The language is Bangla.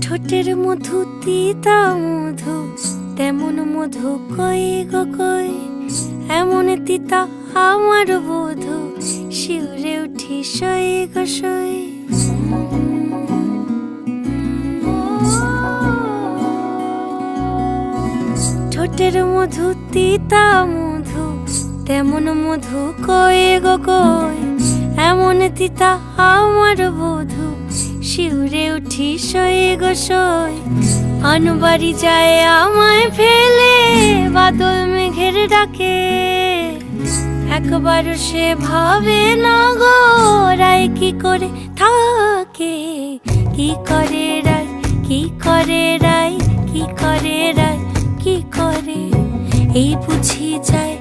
ঠোঁটের মধু তিতা মধু, তেমন মধু কই গো কই, এমন তিতা আমার বধূ, শিউরে উঠি সই গো সই। ঠোঁটের মধু তিতা মধু, তেমন মধু কই গো কই, এমন তিতা আমার বধূ, শিউরে উঠি সই গো সই। আনবাড়ি যায় আমায় ফেলে, বাদল মেঘের ডাকে, একবার সে ভাবে না গো রায় কি করে থাকে। কি করে রায়, কি করে রায়, কি করে রায়, কি করে, এই বুঝি যায়